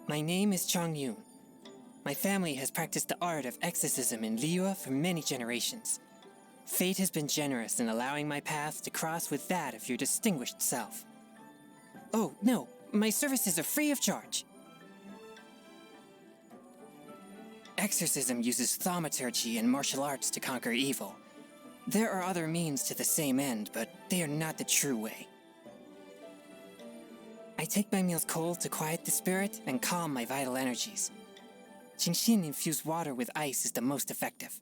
My name is Chongyun. My family has practiced the art of exorcism in Liyue for many generations. Fate has been generous in allowing my path to cross with that of your distinguished self. Oh, no, my services are free of charge. Exorcism uses thaumaturgy and martial arts to conquer evil. There are other means to the same end, but they are not the true way. I take my meals cold to quiet the spirit and calm my vital energies. Genshin infused water with ice is the most effective.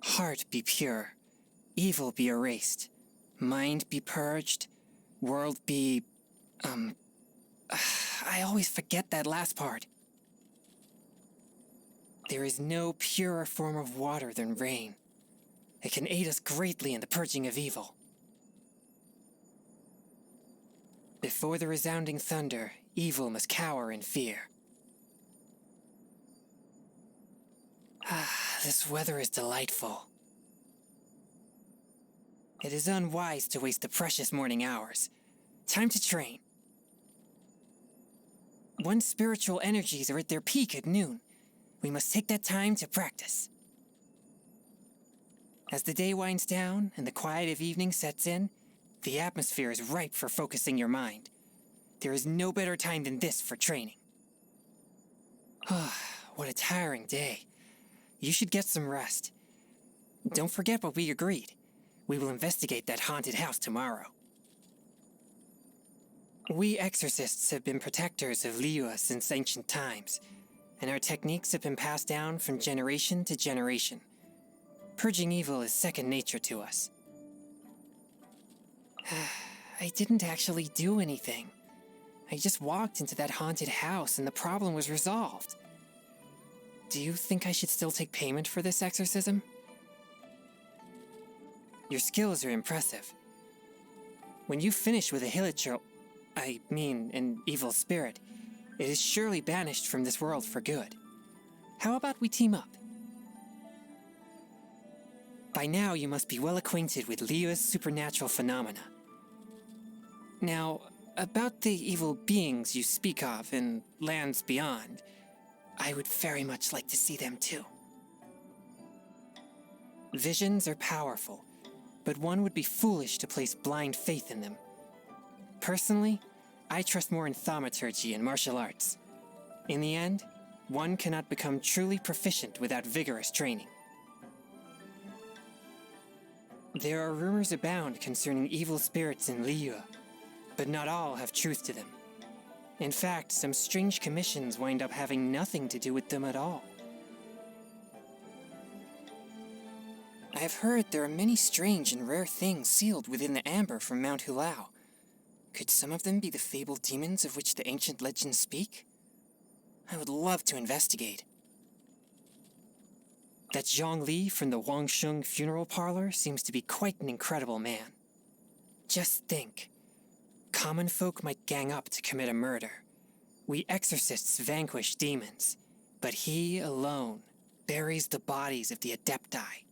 Heart be pure, evil be erased, mind be purged, world be... I always forget that last part. There is no purer form of water than rain. It can aid us greatly in the purging of evil. Before the resounding thunder, evil must cower in fear. This weather is delightful. It is unwise to waste the precious morning hours. Time to train. One's spiritual energies are at their peak at noon. We must take that time to practice. As the day winds down and the quiet of evening sets in, the atmosphere is ripe for focusing your mind. There is no better time than this for training. What a tiring day. You should get some rest. Don't forget what we agreed. We will investigate that haunted house tomorrow. We exorcists have been protectors of Liyue since ancient times, and our techniques have been passed down from generation to generation. Purging evil is second nature to us. I didn't actually do anything. I just walked into that haunted house and the problem was resolved. Do you think I should still take payment for this exorcism? Your skills are impressive. When you finish with a hilichurl, an evil spirit, it is surely banished from this world for good. How about we team up? By now you must be well acquainted with Liyue's supernatural phenomena. Now, about the evil beings you speak of in lands beyond, I would very much like to see them too. Visions are powerful, but one would be foolish to place blind faith in them. Personally, I trust more in thaumaturgy and martial arts. In the end, one cannot become truly proficient without vigorous training. There are rumors abound concerning evil spirits in Liyue, but not all have truth to them. In fact, some strange commissions wind up having nothing to do with them at all. I have heard there are many strange and rare things sealed within the amber from Mount Hulao. Could some of them be the fabled demons of which the ancient legends speak? I would love to investigate. That Zhang Li from the Wangsheng funeral parlor seems to be quite an incredible man. Just think. Common folk might gang up to commit a murder. We exorcists vanquish demons, but he alone buries the bodies of the adepti.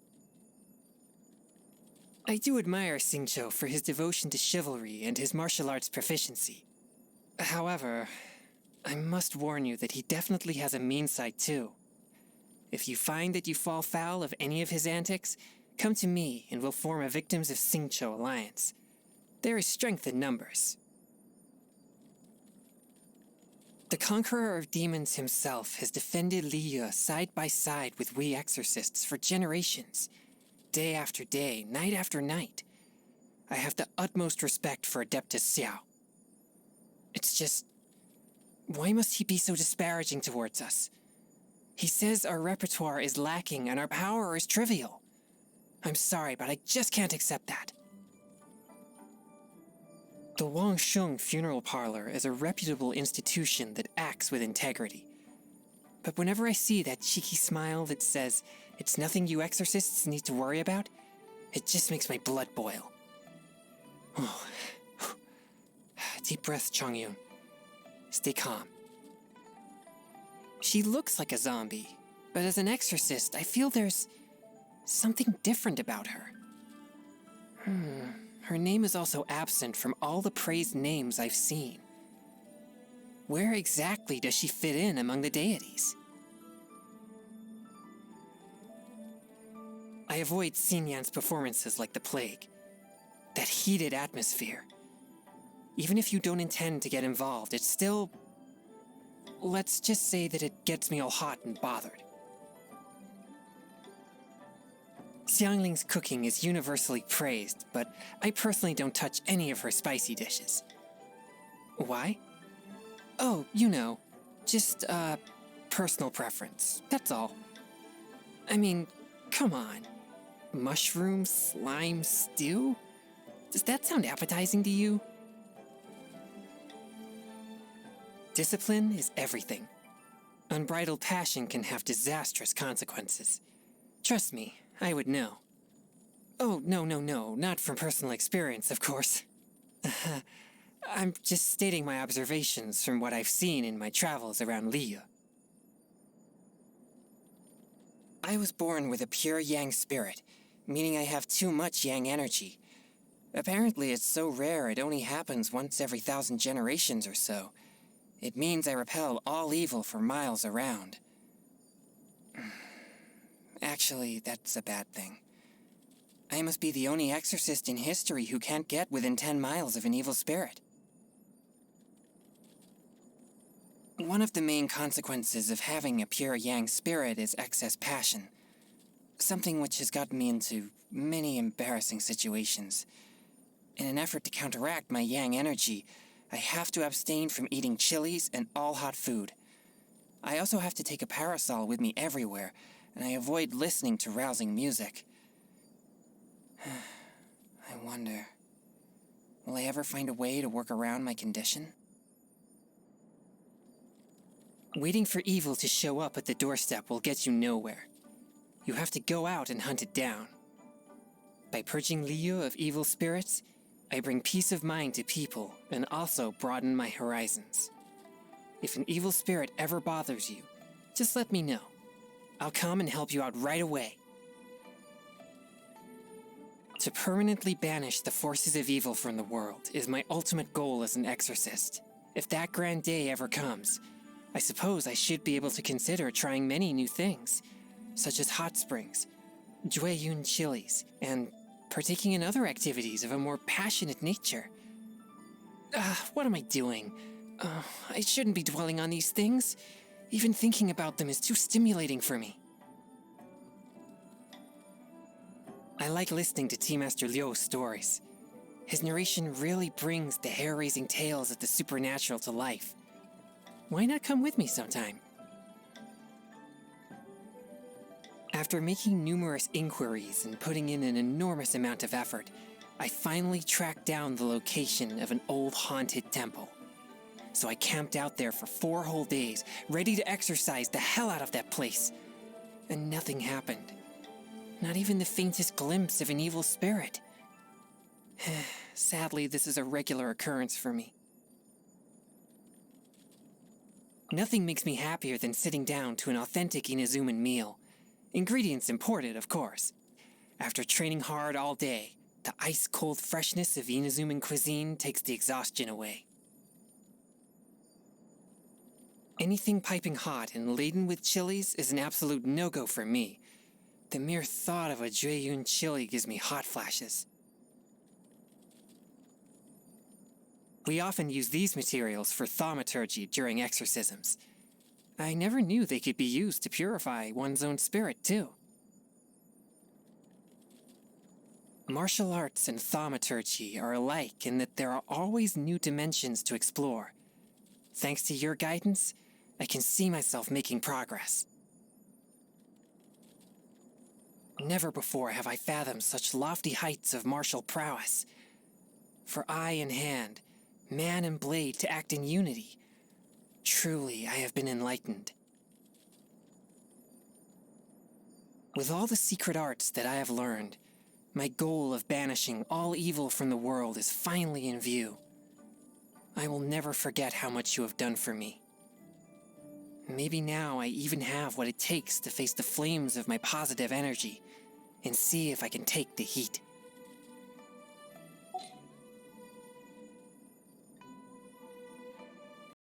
I do admire Xingqiu for his devotion to chivalry and his martial arts proficiency. However, I must warn you that he definitely has a mean side too. If you find that you fall foul of any of his antics, come to me and we'll form a Victims of Xingqiu alliance. There is strength in numbers. The Conqueror of Demons himself has defended Liyue side by side with we exorcists for generations. Day after day, night after night. I have the utmost respect for Adeptus Xiao. It's just... why must he be so disparaging towards us? He says our repertoire is lacking and our power is trivial. I'm sorry, but I just can't accept that. The Wangsheng funeral parlor is a reputable institution that acts with integrity. But whenever I see that cheeky smile that says, "It's nothing you exorcists need to worry about," it just makes my blood boil. Oh. Deep breath, Chongyun. Stay calm. She looks like a zombie, but as an exorcist, I feel there's something different about her. Her name is also absent from all the praised names I've seen. Where exactly does she fit in among the deities? I avoid Xinyan's performances like the plague. That heated atmosphere. Even if you don't intend to get involved, it's still... Let's just say that it gets me all hot and bothered. Xiangling's cooking is universally praised, but I personally don't touch any of her spicy dishes. Why? Oh, you know, just, personal preference, that's all. I mean, come on. Mushroom slime stew? Does that sound appetizing to you? Discipline is everything. Unbridled passion can have disastrous consequences. Trust me, I would know. Oh, no, not from personal experience, of course. I'm just stating my observations from what I've seen in my travels around Liu. I was born with a pure yang spirit, meaning I have too much yang energy. Apparently it's so rare it only happens once every 1,000 generations or so. It means I repel all evil for miles around. Actually, that's a bad thing. I must be the only exorcist in history who can't get within 10 miles of an evil spirit. One of the main consequences of having a pure yang spirit is excess passion. Something which has gotten me into many embarrassing situations. In an effort to counteract my yang energy, I have to abstain from eating chilies and all hot food. I also have to take a parasol with me everywhere, and I avoid listening to rousing music. I wonder, will I ever find a way to work around my condition? Waiting for evil to show up at the doorstep will get you nowhere. You have to go out and hunt it down. By purging Liu of evil spirits, I bring peace of mind to people and also broaden my horizons. If an evil spirit ever bothers you, just let me know. I'll come and help you out right away. To permanently banish the forces of evil from the world is my ultimate goal as an exorcist. If that grand day ever comes, I suppose I should be able to consider trying many new things, such as hot springs, Jueyun chilies, and partaking in other activities of a more passionate nature. What am I doing? I shouldn't be dwelling on these things. Even thinking about them is too stimulating for me. I like listening to Tea Master Liu's stories. His narration really brings the hair-raising tales of the supernatural to life. Why not come with me sometime? After making numerous inquiries and putting in an enormous amount of effort, I finally tracked down the location of an old haunted temple. So I camped out there for 4 whole days, ready to exorcise the hell out of that place. And nothing happened. Not even the faintest glimpse of an evil spirit. Sadly, this is a regular occurrence for me. Nothing makes me happier than sitting down to an authentic Inazuman meal. Ingredients imported, of course. After training hard all day, the ice-cold freshness of Inazuman cuisine takes the exhaustion away. Anything piping hot and laden with chilies is an absolute no-go for me. The mere thought of a Jueyun chili gives me hot flashes. We often use these materials for thaumaturgy during exorcisms. I never knew they could be used to purify one's own spirit, too. Martial arts and thaumaturgy are alike in that there are always new dimensions to explore. Thanks to your guidance, I can see myself making progress. Never before have I fathomed such lofty heights of martial prowess. For eye and hand, man and blade to act in unity. Truly, I have been enlightened. With all the secret arts that I have learned, my goal of banishing all evil from the world is finally in view. I will never forget how much you have done for me. Maybe now I even have what it takes to face the flames of my positive energy and see if I can take the heat.